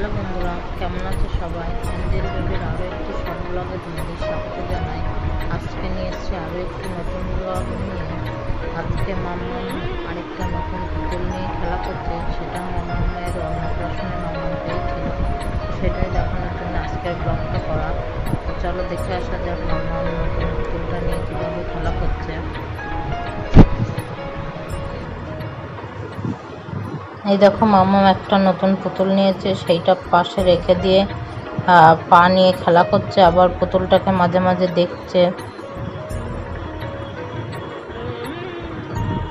Hello বন্ধুরা, কেমন আছে সবাই? এঞ্জেল বেবির আরও একটি শর্ট ব্লগে তোমাদের স্বাগত জানাই। আজকে নিয়ে এসেছি আরও একটি নতুন ব্লগ নিয়ে। আজকে মাম্মাম আরেকটা নতুন পুতুল নিয়ে খেলা করছে, সেটা মাম্মামের অন্নপ্রাশনে মাম্মাম পেয়েছিল, সেটাই দেখানোর জন্য আজকের ব্লগটা করা। তো চলো দেখে আসা যাক মাম্মাম নতুন পুতুলটা নিয়ে কীভাবে খেলা করছে। এই দেখো মাম্মাম একটা নতুন পুতুল নিয়েছে, সেইটা পাশে রেখে দিয়ে পা নিয়ে খেলা করছে, আবার পুতুলটাকে মাঝে মাঝে দেখছে।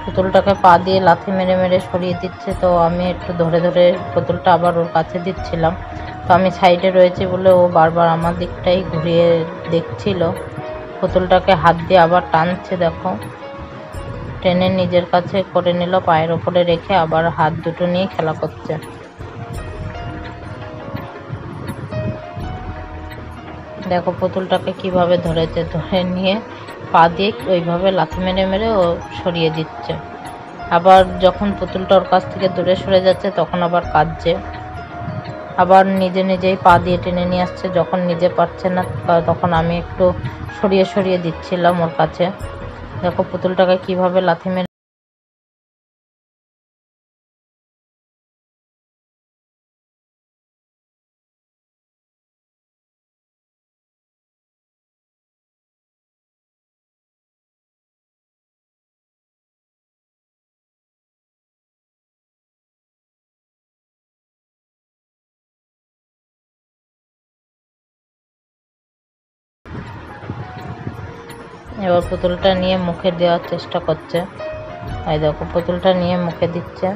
পুতুলটাকে পা দিয়ে লাথি মেরে মেরে সরিয়ে দিচ্ছে। তো আমি একটু ধরে ধরে পুতুলটা আবার ওর কাছে দিচ্ছিলাম। তো আমি সাইডে রয়েছি বলে ও বারবার আমার দিকটাই ঘুরিয়ে দেখছিল। পুতুলটাকে হাত দিয়ে আবার টানছে, দেখো টেনে নিজের কাছে করে নিল, পায়ের ওপরে রেখে আবার হাত দুটো নিয়ে খেলা করছে। দেখো পুতুলটাকে কিভাবে ধরেছে, ধরে নিয়ে পা দিয়ে ওইভাবে লাথি মেরে মেরে ও সরিয়ে দিচ্ছে। আবার যখন পুতুলটা ওর কাছ থেকে দূরে সরে যাচ্ছে তখন আবার কাঁদছে, আবার নিজে নিজেই পা দিয়ে টেনে নিয়ে আসছে। যখন নিজে পারছে না তখন আমি একটু সরিয়ে সরিয়ে দিচ্ছিলাম ওর কাছে। দেখো পুতুলটাকে কিভাবে লাথি মেরে এবার পুতুলটা নিয়ে মুখে দেওয়ার চেষ্টা করছে। এই দেখো পুতুলটা নিয়ে মুখে দিচ্ছে।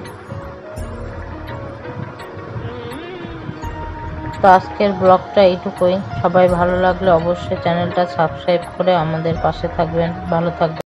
তো আজকের ব্লগটা এইটুকুই। সবাই ভালো লাগলে অবশ্যই চ্যানেলটা সাবস্ক্রাইব করে আমাদের পাশে থাকবেন। ভালো থাকবেন।